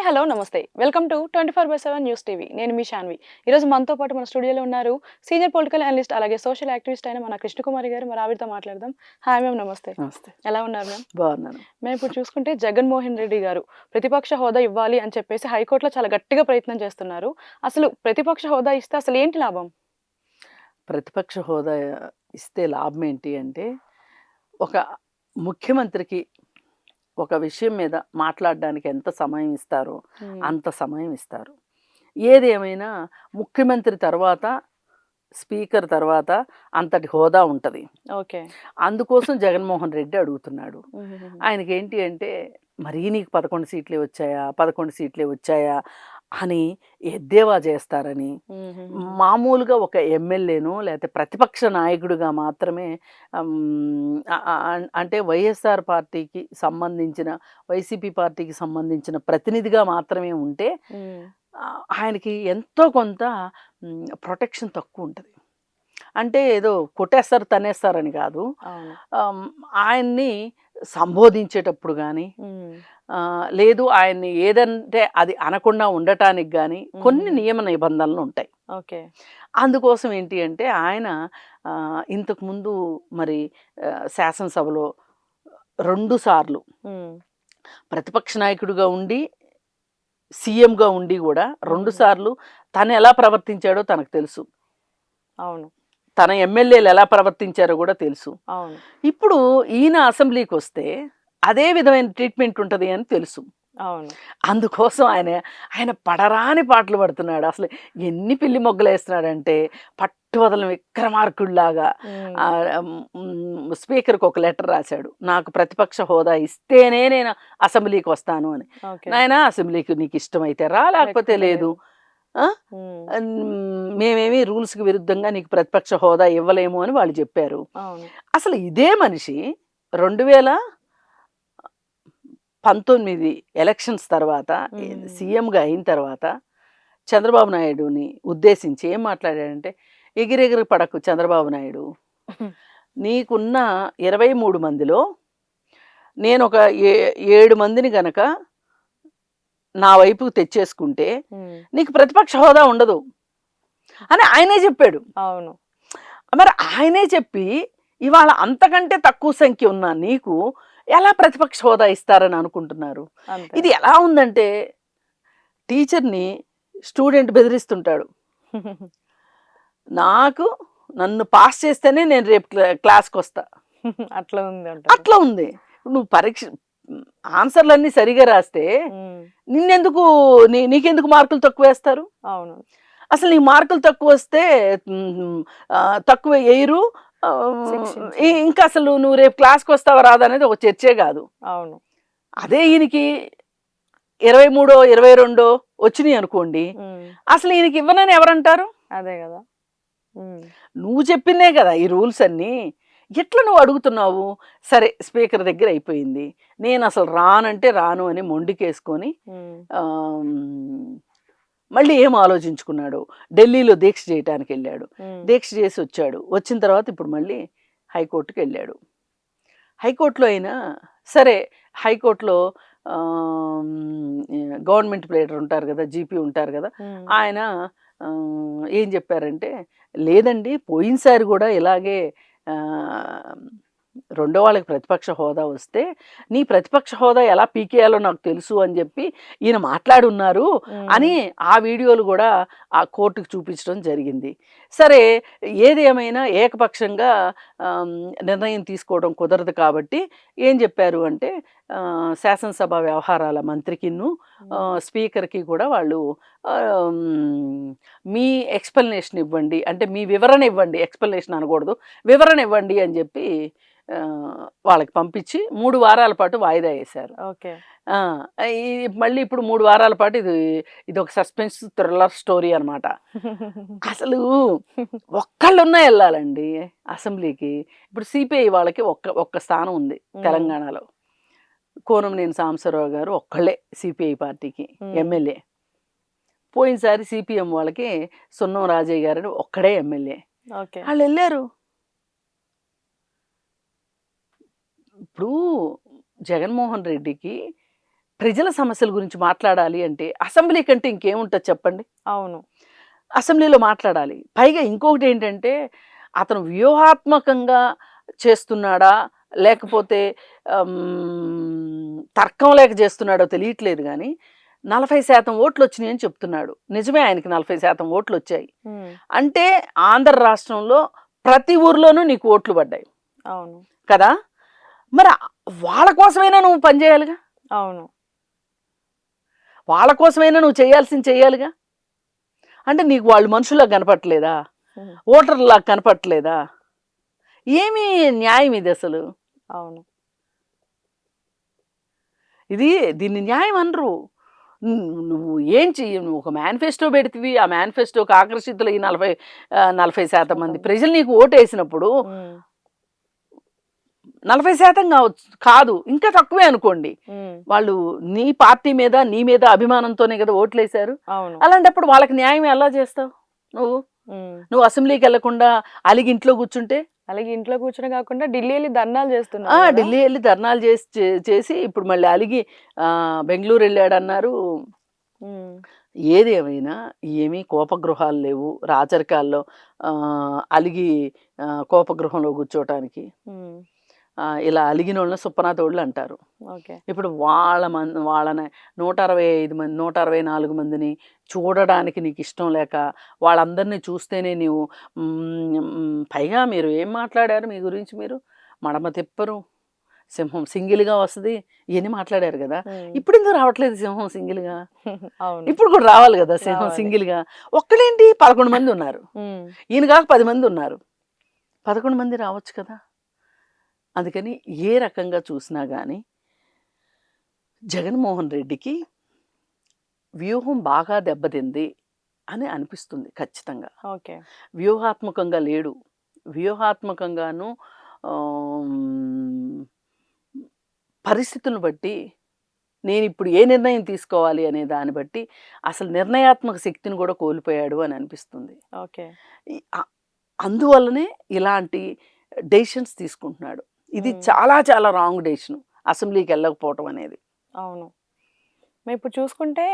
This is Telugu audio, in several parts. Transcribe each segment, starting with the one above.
హలో నమస్తే. Welcome to 24/7 news TV. నేను మీ శాన్వి. ఈరోజు మనతో పాటు మన స్టూడియోలో ఉన్నారు సీనియర్ పొలిటికల్ అనలిస్ట్ అలాగే సోషల్ యాక్టివిస్ట్ అయిన మన కృష్ణకుమారి గారు. మరి ఆవిడతో మాట్లాడదాం. హాయ్ మ్యామ్, నమస్తే. నమస్తే. ఎలా ఉన్నారు మ్యామ్? బాగున్నాను. మేము ఇప్పుడు చూసుకుంటే జగన్మోహన్ రెడ్డి గారు ప్రతిపక్ష హోదా ఇవ్వాలి అని చెప్పేసి హైకోర్టులో చాలా గట్టిగా ప్రయత్నం చేస్తున్నారు. అసలు ప్రతిపక్ష హోదా ఇస్తే అసలు ఏంటి లాభం? ప్రతిపక్ష హోదా ఇస్తే లాభం ఏంటి అంటే, ఒక ముఖ్యమంత్రికి ఒక విషయం మీద మాట్లాడడానికి ఎంత సమయం ఇస్తారో అంత సమయం ఇస్తారు. ఏది ఏమైనా ముఖ్యమంత్రి తర్వాత, స్పీకర్ తర్వాత అంతటి హోదా ఉంటది. ఓకే. అందుకోసం జగన్మోహన్ రెడ్డి అడుగుతున్నాడు. ఆయనకేంటి అంటే, మరీ నీకు 11 సీట్లే వచ్చాయా, 11 సీట్లే వచ్చాయా అని ఎద్దేవా చేస్తారని, మామూలుగా ఒక ఎమ్మెల్యేను లేకపోతే ప్రతిపక్ష నాయకుడిగా మాత్రమే అంటే వైఎస్ఆర్ పార్టీకి సంబంధించిన, వైసీపీ పార్టీకి సంబంధించిన ప్రతినిధిగా మాత్రమే ఉంటే ఆయనకి ఎంతో కొంత ప్రొటెక్షన్ తక్కువ ఉంటుంది. అంటే ఏదో కొట్టేస్తారు తనేస్తారని కాదు, ఆయన్ని సంబోధించేటప్పుడు కానీ, లేదు ఆయన్ని ఏదంటే అది అనకుండా ఉండటానికి కానీ కొన్ని నియమ నిబంధనలు ఉంటాయి. ఓకే. అందుకోసం ఏంటి అంటే, ఆయన ఇంతకుముందు మరి శాసనసభలో 2 సార్లు ప్రతిపక్ష నాయకుడిగా ఉండి, సీఎంగా ఉండి కూడా 2 సార్లు తను ఎలా ప్రవర్తించాడో తనకు తెలుసు. అవును. తన ఎమ్మెల్యేలు ఎలా ప్రవర్తించారో కూడా తెలుసు. అవును. ఇప్పుడు ఈయన అసెంబ్లీకి వస్తే అదే విధమైన ట్రీట్మెంట్ ఉంటుంది అని తెలుసు. అవును. అందుకోసం ఆయన పడరాని పాటలు పడుతున్నాడు. అసలు ఎన్ని పిల్లి మొగ్గలు వేస్తున్నాడంటే, పట్టువదలని విక్రమార్కుడిలాగా స్పీకర్కి ఒక లెటర్ రాశాడు, నాకు ప్రతిపక్ష హోదా ఇస్తేనే నేను అసెంబ్లీకి వస్తాను అని. నాయనా, అసెంబ్లీకి నీకు ఇష్టమైతే రా, లేకపోతే లేదు. మేమేమి రూల్స్కి విరుద్ధంగా నీకు ప్రతిపక్ష హోదా ఇవ్వలేము అని వాళ్ళు చెప్పారు. అసలు ఇదే మనిషి 2019 ఎలక్షన్స్ తర్వాత సీఎంగా అయిన తర్వాత చంద్రబాబు నాయుడుని ఉద్దేశించి ఏం మాట్లాడాడంటే, ఎగిరెగిరి పడకు చంద్రబాబు నాయుడు, నీకున్న 23 మందిలో నేను ఒక 7 మందిని గనక నా వైపుకు తెచ్చేసుకుంటే నీకు ప్రతిపక్ష హోదా ఉండదు అని ఆయనే చెప్పాడు. అవును. మరి ఆయనే చెప్పి ఇవాళ అంతకంటే తక్కువ సంఖ్య ఉన్న నీకు ఎలా ప్రతిపక్ష హోదా ఇస్తారని అనుకుంటున్నారు? ఇది ఎలా ఉందంటే, టీచర్ని స్టూడెంట్ బెదిరిస్తుంటాడు, నన్ను పాస్ చేస్తేనే నేను రేపు క్లాస్కి వస్తా. అట్లా ఉంది. నువ్వు పరీక్ష ఆన్సర్లన్నీ సరిగా రాస్తే నీకెందుకు మార్కులు తక్కువ వేస్తారు? అవును. అసలు నీ మార్కులు తక్కువ వస్తే తక్కువ వేయరు. ఇంకా అసలు నువ్వు రేపు క్లాస్కి వస్తావా రాదా అనేది ఒక చర్చే కాదు. అవును. అదే ఈయనకి 23, 22 వచ్చినాయి అనుకోండి, అసలు ఈయనకి ఇవ్వనని ఎవరంటారు? అదే కదా. నువ్వు చెప్పిందే కదా ఈ రూల్స్ అన్నీ. ఎట్లా నువ్వు అడుగుతున్నావు? సరే, స్పీకర్ దగ్గర అయిపోయింది, నేను అసలు రానంటే రాను అని మొండికేసుకొని మళ్ళీ ఏం ఆలోచించుకున్నాడు, ఢిల్లీలో దీక్ష చేయడానికి వెళ్ళాడు. దీక్ష చేసి వచ్చాడు. వచ్చిన తర్వాత ఇప్పుడు మళ్ళీ హైకోర్టుకి వెళ్ళాడు. హైకోర్టులో అయినా సరే, హైకోర్టులో గవర్నమెంట్ ప్లేటర్ ఉంటారు కదా, జీపీ ఉంటారు కదా, ఆయన ఏం చెప్పారంటే, లేదండి పోయినసారి కూడా ఇలాగే రెండో వాళ్ళకి ప్రతిపక్ష హోదా వస్తే నీ ప్రతిపక్ష హోదా ఎలా పీకేయాలో నాకు తెలుసు అని చెప్పి ఈయన మాట్లాడున్నారు అని ఆ వీడియోలు కూడా ఆ కోర్టుకు చూపించడం జరిగింది. సరే, ఏది ఏమైనా ఏకపక్షంగా నిర్ణయం తీసుకోవడం కుదరదు కాబట్టి ఏం చెప్పారు అంటే, శాసనసభ వ్యవహారాల మంత్రికిను స్పీకర్కి కూడా వాళ్ళు మీ ఎక్స్ప్లెనేషన్ ఇవ్వండి, అంటే మీ వివరణ ఇవ్వండి, ఎక్స్ప్లెనేషన్ అనకూడదు, వివరణ ఇవ్వండి అని చెప్పి వాళ్ళకి పంపించి 3 వారాల పాటు వాయిదా వేశారు. ఓకే. మళ్ళీ ఇప్పుడు 3 వారాల పాటు ఇది ఒక సస్పెన్స్ థ్రిల్లర్ స్టోరీ అనమాట. అసలు ఒక్కళ్ళున్నా వెళ్ళాలండి అసెంబ్లీకి. ఇప్పుడు సిపిఐ వాళ్ళకి ఒక్క స్థానం ఉంది తెలంగాణలో. కోనంనేని సాంబశివరావు గారు ఒక్కళ్ళే సిపిఐ పార్టీకి ఎమ్మెల్యే. పోయినసారి సిపిఎం వాళ్ళకి సున్నం రాజయ్య గారు ఒక్కడే ఎమ్మెల్యే. వాళ్ళు వెళ్ళారు. ఇప్పుడు జగన్మోహన్ రెడ్డికి ప్రజల సమస్యల గురించి మాట్లాడాలి అంటే అసెంబ్లీ కంటే ఇంకేముంటుంది చెప్పండి. అవును. అసెంబ్లీలో మాట్లాడాలి. పైగా ఇంకొకటి ఏంటంటే అతను వ్యూహాత్మకంగా చేస్తున్నాడా లేకపోతే తర్కం లేక చేస్తున్నాడో తెలియట్లేదు కానీ 40% ఓట్లు వచ్చినాయి అని చెప్తున్నాడు. నిజమే, ఆయనకి 40% ఓట్లు వచ్చాయి. అంటే ఆంధ్ర రాష్ట్రంలో ప్రతి ఊర్లోనూ నీకు ఓట్లు పడ్డాయి. అవును కదా, మరి వాళ్ళ కోసమైనా నువ్వు పనిచేయాలిగా, అవును. వాళ్ళ కోసమైనా నువ్వు చేయాల్సింది చేయాలిగా. అంటే నీకు వాళ్ళు మనుషుల్లా కనపట్లేదా, ఓటర్లా కనపట్లేదా? ఏమి న్యాయం ఇది అసలు? అవును. దీన్ని న్యాయం అనరు. నువ్వు ఏం చెయ్యి, నువ్వు ఒక మేనిఫెస్టో పెడితివి, ఆ మేనిఫెస్టోకి ఆకర్షితులు ఈ 40% మంది ప్రజలు నీకు ఓటేసినప్పుడు 40% కాదు, ఇంకా తక్కువే అనుకోండి, వాళ్ళు నీ పార్టీ మీద నీ మీద అభిమానంతోనే కదా ఓట్లేశారు. అలాంటప్పుడు వాళ్ళకి న్యాయం ఎలా చేస్తావు నువ్వు అసెంబ్లీకి వెళ్లకుండా అలిగి ఇంట్లో కూర్చుంటే? అలాగే ఇంట్లో కూర్చుని కాకుండా ఢిల్లీ వెళ్ళి ధర్నాలు చేస్తున్నా, ఢిల్లీ వెళ్ళి ధర్నాలు చేసి ఇప్పుడు మళ్ళీ అలిగి బెంగళూరు వెళ్ళాడు అన్నారు. ఏదేమైనా ఏమీ కోపగృహాలు లేవు రాచరికాల్లో అలిగి కోపగృహంలో కూర్చోటానికి. ఇలా అలిగిన వాళ్ళని సుప్పనాథోళ్ళు అంటారు. ఇప్పుడు వాళ్ళని 165 మంది 164 మందిని చూడడానికి నీకు ఇష్టం లేక వాళ్ళందరినీ చూస్తేనే నీవు పైగా మీరు ఏం మాట్లాడారు మీ గురించి? మీరు మడమ తిప్పరు, సింహం సింగిల్గా వస్తుంది, ఇవన్నీ మాట్లాడారు కదా. ఇప్పుడు ఎందుకు రావట్లేదు సింహం సింగిల్గా? ఇప్పుడు కూడా రావాలి కదా సింహం సింగిల్గా. ఒక్కడేంటి 11 మంది ఉన్నారు, ఈయన కాక 10 మంది ఉన్నారు, 11 మంది రావచ్చు కదా. అందుకని ఏ రకంగా చూసినా కానీ జగన్మోహన్ రెడ్డికి వ్యూహం బాగా దెబ్బతింది అని అనిపిస్తుంది ఖచ్చితంగా. వ్యూహాత్మకంగా లేడు, వ్యూహాత్మకంగాను పరిస్థితులను బట్టి నేను ఇప్పుడు ఏ నిర్ణయం తీసుకోవాలి అనే దాన్ని బట్టి అసలు నిర్ణయాత్మక శక్తిని కూడా కోల్పోయాడు అని అనిపిస్తుంది. అందువల్లనే ఇలాంటి డెసిషన్స్ తీసుకుంటున్నాడు. ఇది చాలా చాలా రాంగ్ డెసిషన్ అసెంబ్లీకి వెళ్ళకపోవటం అనేది. అవును. మేము ఇప్పుడు చూసుకుంటే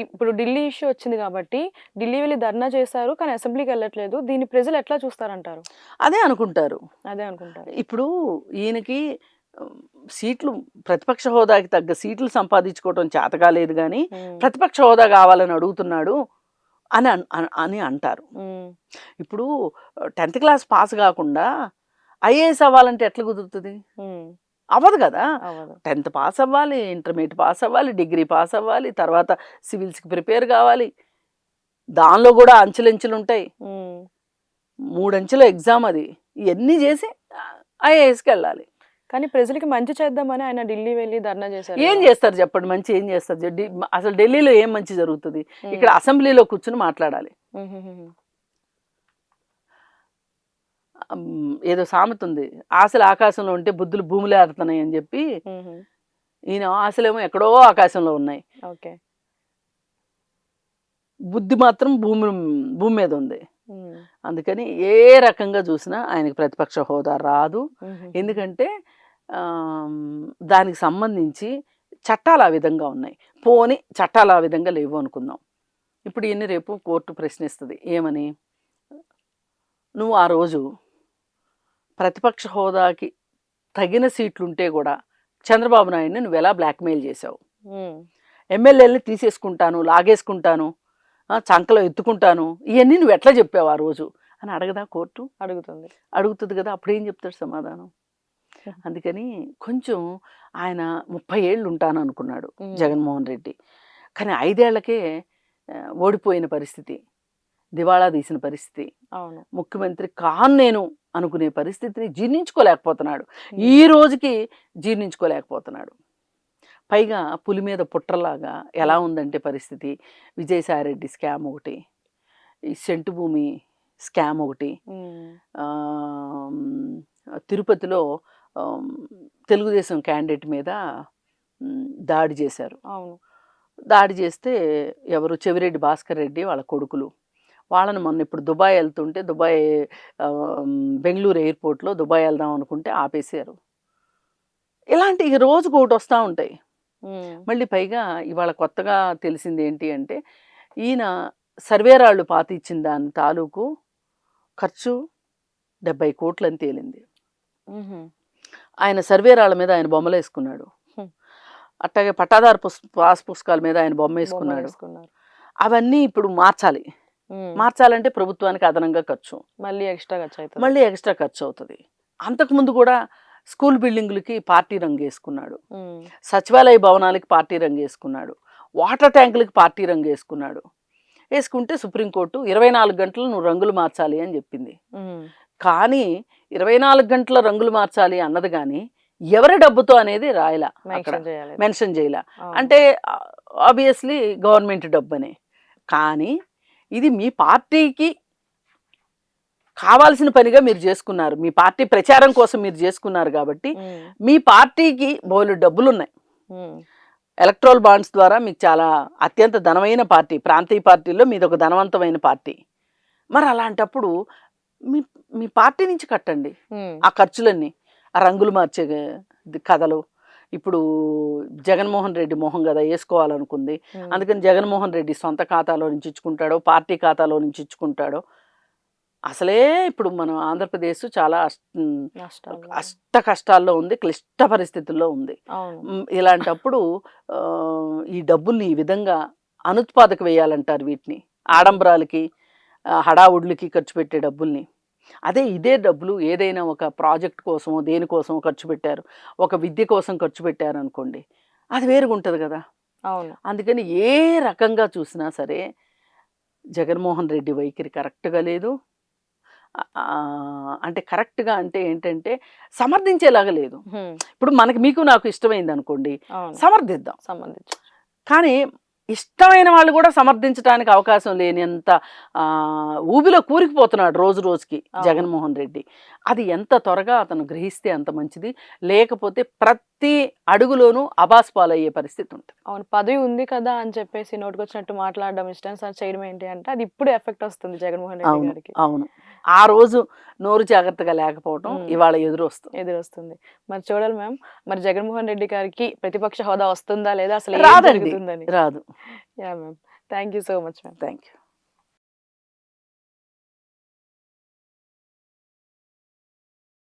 ఇప్పుడు ఢిల్లీ ఇష్యూ వచ్చింది కాబట్టి ఢిల్లీ వెళ్ళి ధర్నా చేశారు, కానీ అసెంబ్లీకి వెళ్ళట్లేదు. దీన్ని ప్రజలు ఎట్లా చూస్తారంటారు? అదే అనుకుంటారు. ఇప్పుడు ఈయనకి సీట్లు ప్రతిపక్ష హోదాకి తగ్గ సీట్లు సంపాదించుకోవటం చేత కాలేదు కానీ ప్రతిపక్ష హోదా కావాలని అడుగుతున్నాడు అని అని అంటారు. ఇప్పుడు 10th క్లాస్ పాస్ కాకుండా ఐఏఎస్ అవ్వాలంటే ఎట్లా కుదురుతుంది? అవ్వదు కదా. 10th పాస్ అవ్వాలి, ఇంటర్మీడియట్ పాస్ అవ్వాలి, డిగ్రీ పాస్ అవ్వాలి, తర్వాత సివిల్స్కి ప్రిపేర్ కావాలి, దానిలో కూడా అంచెలంచెలు ఉంటాయి, 3 అంచెల ఎగ్జామ్ అది. ఇవన్నీ చేసి ఐఏఎస్కి వెళ్ళాలి. కానీ ప్రజలకి మంచి చేద్దామని ఆయన ఢిల్లీ వెళ్ళి ధర్నా చేశారు. ఏం చేస్తారు చెప్పండి, మంచి ఏం చేస్తారు? అసలు ఢిల్లీలో ఏం మంచి జరుగుతుంది? ఇక్కడ అసెంబ్లీలో కూర్చుని మాట్లాడాలి. ఏదో సామెత ఉంది, ఆశలు ఆకాశంలో ఉంటే బుద్ధులు భూమిలో ఆడుతున్నాయి అని చెప్పి. ఈయన ఆశలేమో ఎక్కడో ఆకాశంలో ఉన్నాయి, బుద్ధి మాత్రం భూమి మీద ఉంది. అందుకని ఏ రకంగా చూసినా ఆయనకి ప్రతిపక్ష హోదా రాదు. ఎందుకంటే దానికి సంబంధించి చట్టాలు ఆ విధంగా ఉన్నాయి. పోని చట్టాలు ఆ విధంగా లేవు అనుకుందాం. ఇప్పుడు ఈయన్ని రేపు కోర్టు ప్రశ్నిస్తుంది ఏమని? నువ్వు ఆ రోజు ప్రతిపక్ష హోదాకి తగిన సీట్లుంటే కూడా చంద్రబాబు నాయుడిని నువ్వు ఎలా బ్లాక్మెయిల్ చేసావు? ఎమ్మెల్యేలని తీసేసుకుంటాను, లాగేసుకుంటాను, చంకలో ఎత్తుకుంటాను, ఇవన్నీ నువ్వు ఎట్లా చెప్పావు ఆ రోజు అని అడగదా కోర్టు? అడుగుతుంది కదా. అప్పుడు ఏం చెప్తాడు సమాధానం? అందుకని కొంచెం ఆయన 30 ఏళ్ళు ఉంటాను అనుకున్నాడు జగన్మోహన్ రెడ్డి, కానీ 5 ఏళ్లకే ఓడిపోయిన పరిస్థితి, దివాళా తీసిన పరిస్థితి, ముఖ్యమంత్రి కాను నేను అనుకునే పరిస్థితిని జీర్ణించుకోలేకపోతున్నాడు. ఈ రోజుకి జీర్ణించుకోలేకపోతున్నాడు. పైగా పులి మీద పుట్రలాగా ఎలా ఉందంటే పరిస్థితి, విజయసాయిరెడ్డి స్కామ్ ఒకటి, ఈ సెంటు భూమి స్కామ్ ఒకటి, తిరుపతిలో తెలుగుదేశం క్యాండిడేట్ మీద దాడి చేశారు. దాడి చేస్తే ఎవరు? చెవిరెడ్డి భాస్కర్ రెడ్డి వాళ్ళ కొడుకులు. వాళ్ళని మొన్న ఇప్పుడు దుబాయ్ వెళ్తుంటే బెంగళూరు ఎయిర్పోర్ట్లో దుబాయ్ వెళ్దాం అనుకుంటే ఆపేశారు. ఇలాంటి రోజుకు ఒకటి వస్తూ ఉంటాయి. మళ్ళీ పైగా ఇవాళ కొత్తగా తెలిసింది ఏంటి అంటే ఈయన సర్వేరాళ్ళు పాతి ఇచ్చిన దాని తాలూకు ఖర్చు 70 కోట్లు అని తేలింది. ఆయన సర్వేరాళ్ళ మీద ఆయన బొమ్మలు వేసుకున్నాడు, అట్లాగే పట్టాదారు పాస్ పుస్తకాల మీద ఆయన బొమ్మ వేసుకున్నాడు. అవన్నీ ఇప్పుడు మార్చాలంటే ప్రభుత్వానికి అదనంగా ఖర్చు, మళ్ళీ ఎక్స్ట్రా ఖర్చు అవుతుంది. అంతకుముందు కూడా స్కూల్ బిల్డింగులకి పార్టీ రంగు వేసుకున్నాడు, సచివాలయ భవనాలకి పార్టీ రంగు వేసుకున్నాడు, వాటర్ ట్యాంకులకి పార్టీ రంగు వేసుకున్నాడు. వేసుకుంటే సుప్రీంకోర్టు 24 గంటలు నువ్వు రంగులు మార్చాలి అని చెప్పింది. కానీ 24 గంటల రంగులు మార్చాలి అన్నది కానీ ఎవరి డబ్బుతో అనేది రాయలా, మెన్షన్ చేయలా. అంటే ఆబ్వియస్లీ గవర్నమెంట్ డబ్బనే. కానీ ఇది మీ పార్టీకి కావాల్సిన పనిగా మీరు చేసుకున్నారు, మీ పార్టీ ప్రచారం కోసం మీరు చేసుకున్నారు కాబట్టి మీ పార్టీకి బోలెడు డబ్బులు ఉన్నాయి. ఎలక్ట్రల్ బాండ్స్ ద్వారా మీకు చాలా అత్యంత ధనమైన పార్టీ, ప్రాంతీయ పార్టీల్లో మీది ఒక ధనవంతమైన పార్టీ. మరి అలాంటప్పుడు మీ పార్టీ నుంచి కట్టండి ఆ ఖర్చులన్నీ, ఆ రంగులు మార్చే కథలు. ఇప్పుడు జగన్మోహన్ రెడ్డి మొహం కదా వేసుకోవాలనుకుంది, అందుకని జగన్మోహన్ రెడ్డి సొంత ఖాతాలో నుంచి ఇచ్చుకుంటాడో పార్టీ ఖాతాలో నుంచి ఇచ్చుకుంటాడో. అసలే ఇప్పుడు మనం ఆంధ్రప్రదేశ్ చాలా అష్ట కష్టాల్లో ఉంది, క్లిష్ట పరిస్థితుల్లో ఉంది. ఇలాంటప్పుడు ఈ డబ్బుల్ని ఈ విధంగా అనుత్పాదక వేయాలంటారు, వీటిని ఆడంబరాలకి హడావుడ్లకి ఖర్చు పెట్టే డబ్బుల్ని. ఇదే డబ్బులు ఏదైనా ఒక ప్రాజెక్ట్ కోసమో దేనికోసమో ఖర్చు పెట్టారు, ఒక విద్య కోసం ఖర్చు పెట్టారు అనుకోండి, అది వేరుగా ఉంటుంది కదా. అందుకని ఏ రకంగా చూసినా సరే జగన్మోహన్ రెడ్డి వైఖరి కరెక్ట్గా లేదు. అంటే కరెక్ట్గా అంటే ఏంటంటే సమర్థించేలాగా లేదు. ఇప్పుడు మీకు నాకు ఇష్టమైంది అనుకోండి, సమర్థిద్దాం. కానీ ఇష్టమైన వాళ్ళు కూడా సమర్థించడానికి అవకాశం లేనంత ఊబిలో కూరికిపోతున్నాడు రోజు రోజుకి జగన్మోహన్ రెడ్డి. అది ఎంత త్వరగా అతను గ్రహిస్తే అంత మంచిది, లేకపోతే ప్రతి అడుగులోనూ అబాస్పాలయ్యే పరిస్థితి ఉంటుంది. అవును, పదవి ఉంది కదా అని చెప్పేసి నోటుకొచ్చినట్టు మాట్లాడడం, ఇష్టం సార్ చేయడం ఏంటి అంటే అది ఇప్పుడు ఎఫెక్ట్ వస్తుంది జగన్మోహన్ రెడ్డి గారికి. అవును, ఆ రోజు నోరు జాగ్రత్తగా లేకపోవడం ఇవాళ ఎదురొస్తుంది. మరి చూడాలి మ్యామ్, మరి జగన్మోహన్ రెడ్డి గారికి ప్రతిపక్ష హోదా వస్తుందా లేదా, అసలు రాదు. Yeah ma'am, thank you so much ma'am. Thank you.